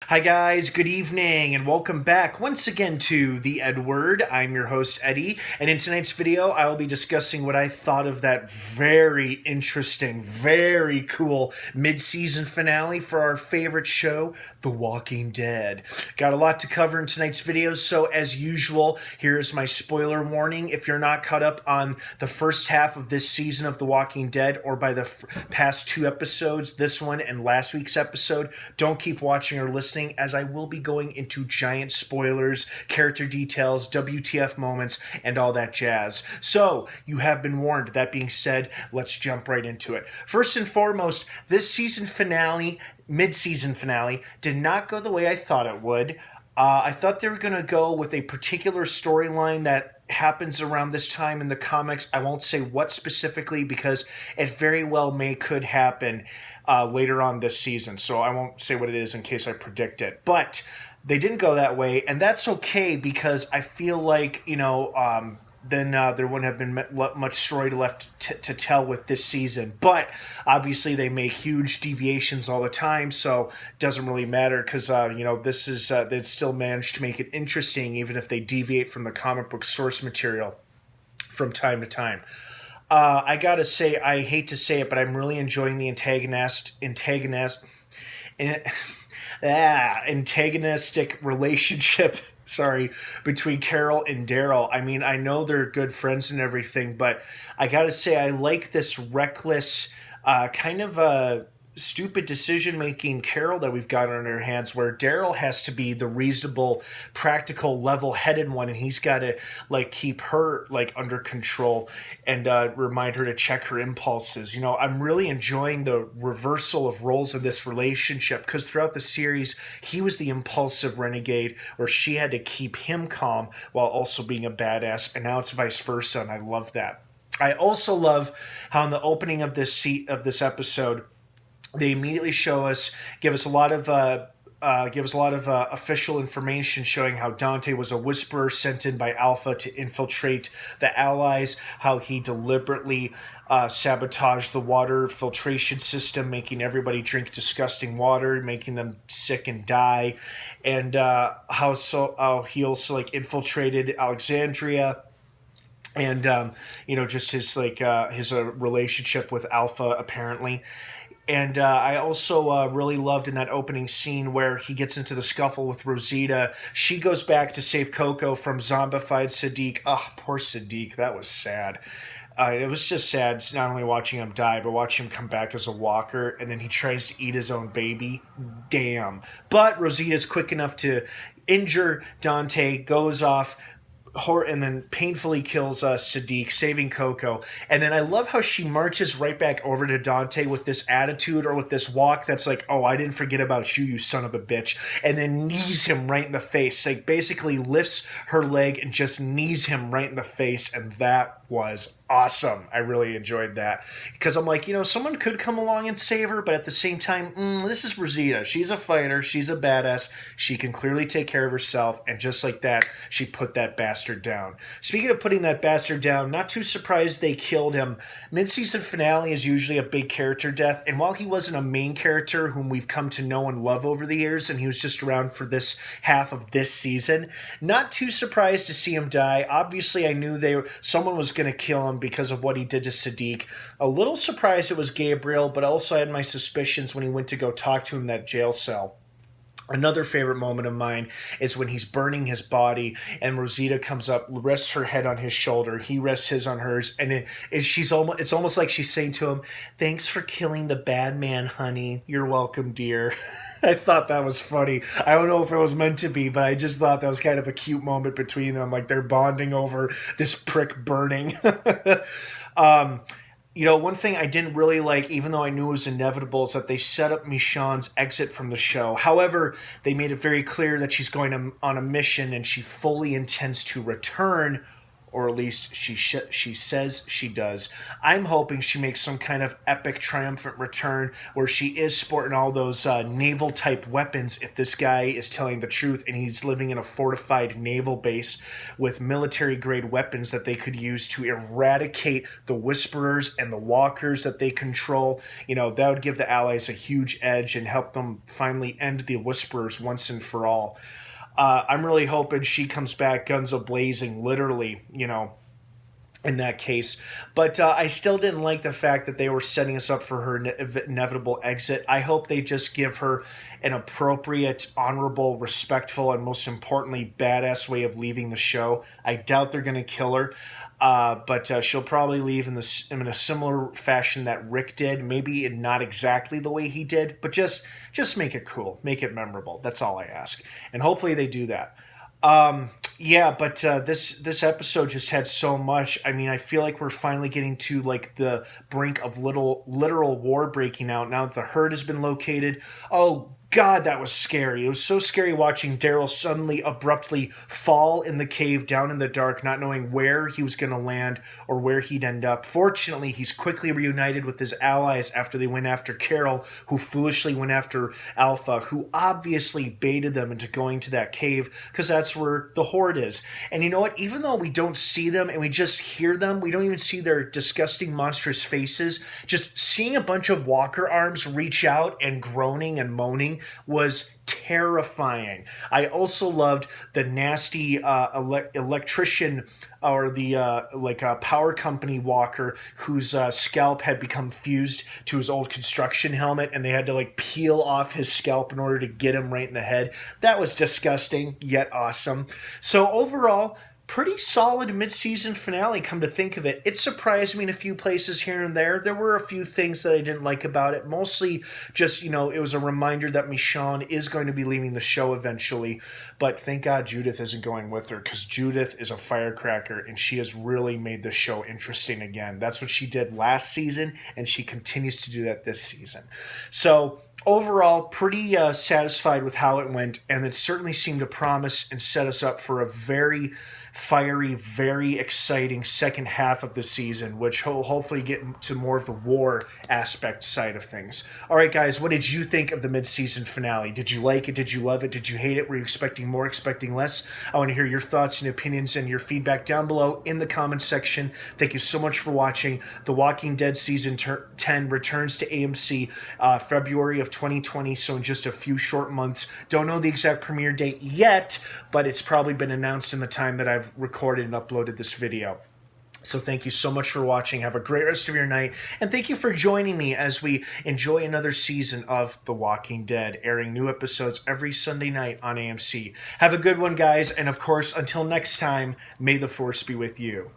Hi guys, good evening, and welcome back once again to the EdWord. I'm your host Eddie, and in tonight's video I will be discussing what I thought of that very interesting, very cool mid-season finale for our favorite show, The Walking Dead. Got a lot to cover in tonight's video, so as usual, here's my spoiler warning. If you're not caught up on the first half of this season of The Walking Dead, or by the past two episodes, this one and last week's episode, don't keep watching or listening, as I will be going into giant spoilers, character details, WTF moments, and all that jazz. So, you have been warned. That being said, let's jump right into it. First and foremost, this season finale, mid-season finale, did not go the way I thought it would. I thought they were going to go with a particular storyline that happens around this time in the comics. I won't say what specifically because it very well could happen later on this season. So I won't say what it is in case I predict it. But they didn't go that way, and that's okay because I feel like, then there wouldn't have been much story left to tell with this season. But obviously they make huge deviations all the time, so it doesn't really matter because, this is they still managed to make it interesting even if they deviate from the comic book source material from time to time. I gotta say, I hate to say it, but I'm really enjoying the antagonistic relationship between Carol and Daryl. I mean, I know they're good friends and everything, but I gotta say, I like this reckless, kind of stupid decision-making Carol that we've got on her hands, where Daryl has to be the reasonable, practical, level-headed one, and he's got to keep her under control and remind her to check her impulses. I'm really enjoying the reversal of roles in this relationship, because throughout the series he was the impulsive renegade where she had to keep him calm while also being a badass, and now it's vice versa, and I love that. I also love how in the opening of this episode they immediately give us a lot of official information showing how Dante was a whisperer sent in by Alpha to infiltrate the Allies, how he deliberately sabotaged the water filtration system, making everybody drink disgusting water, making them sick and die, and how he also infiltrated Alexandria. And just his relationship with Alpha apparently. And I also really loved in that opening scene where he gets into the scuffle with Rosita. She goes back to save Coco from zombified Sadiq. Oh, poor Sadiq. That was sad. It was just sad not only watching him die, but watching him come back as a walker, and then he tries to eat his own baby. Damn. But Rosita's quick enough to injure Dante, goes off, and then painfully kills Sadiq, saving Coco. And then I love how she marches right back over to Dante with this attitude, or with this walk that's like, oh, I didn't forget about you, you son of a bitch. And then knees him right in the face. Basically lifts her leg and just knees him right in the face. And that was awesome. I really enjoyed that. Because I'm like, someone could come along and save her, but at the same time, this is Rosita. She's a fighter. She's a badass. She can clearly take care of herself. And just like that, she put that bastard down. Speaking of putting that bastard down, not too surprised they killed him. Mid-season finale is usually a big character death. And while he wasn't a main character whom we've come to know and love over the years, and he was just around for this half of this season, not too surprised to see him die. Obviously, I knew someone was going to kill him because of what he did to Sadiq. A little surprised it was Gabriel, but also I had my suspicions when he went to go talk to him in that jail cell. Another favorite moment of mine is when he's burning his body and Rosita comes up, rests her head on his shoulder. He rests his on hers, and it's almost like she's saying to him, "Thanks for killing the bad man, honey. You're welcome, dear." I thought that was funny. I don't know if it was meant to be, but I just thought that was kind of a cute moment between them. They're bonding over this prick burning. One thing I didn't really like, even though I knew it was inevitable, is that they set up Michonne's exit from the show. However, they made it very clear that she's going on a mission and she fully intends to return or at least she says she does. I'm hoping she makes some kind of epic triumphant return where she is sporting all those naval type weapons if this guy is telling the truth and he's living in a fortified naval base with military grade weapons that they could use to eradicate the Whisperers and the Walkers that they control. You know, that would give the Allies a huge edge and help them finally end the Whisperers once and for all. I'm really hoping she comes back guns a-blazing, literally, you know, in that case. But I still didn't like the fact that they were setting us up for her inevitable exit. I hope they just give her an appropriate, honorable, respectful, and most importantly, badass way of leaving the show. I doubt they're going to kill her. But she'll probably leave in a similar fashion that Rick did. Maybe not exactly the way he did, but just make it cool, make it memorable. That's all I ask, and hopefully they do that. Yeah, but this episode just had so much. I mean, I feel like we're finally getting to like the brink of literal war breaking out now that the herd has been located. Oh God, that was scary. It was so scary watching Daryl suddenly abruptly fall in the cave down in the dark, not knowing where he was going to land or where he'd end up. Fortunately, he's quickly reunited with his allies after they went after Carol, who foolishly went after Alpha, who obviously baited them into going to that cave because that's where the horde is. And you know what? Even though we don't see them and we just hear them, we don't even see their disgusting, monstrous faces, just seeing a bunch of walker arms reach out and groaning and moaning was terrifying. I also loved the nasty electrician or the power company walker whose scalp had become fused to his old construction helmet, and they had to like peel off his scalp in order to get him right in the head. That was disgusting yet awesome. So overall, pretty solid mid-season finale, come to think of it. It surprised me in a few places here and there. There were a few things that I didn't like about it. Mostly just, you know, it was a reminder that Michonne is going to be leaving the show eventually. But thank God Judith isn't going with her, because Judith is a firecracker and she has really made the show interesting again. That's what she did last season, and she continues to do that this season. So overall, pretty satisfied with how it went, and it certainly seemed to promise and set us up for a very fiery, very exciting second half of the season, which will hopefully get to more of the war aspect side of things. All right, guys, what did you think of the mid-season finale? Did you like it? Did you love it? Did you hate it? Were you expecting more, expecting less? I want to hear your thoughts and opinions and your feedback down below in the comments section. Thank you so much for watching. The Walking Dead Season 10 returns to AMC February of 2020, so in just a few short months. Don't know the exact premiere date yet, but it's probably been announced in the time that I've recorded and uploaded this video. So thank you so much for watching. Have a great rest of your night. And thank you for joining me as we enjoy another season of The Walking Dead, airing new episodes every Sunday night on AMC. Have a good one, guys. And of course, until next time, may the Force be with you.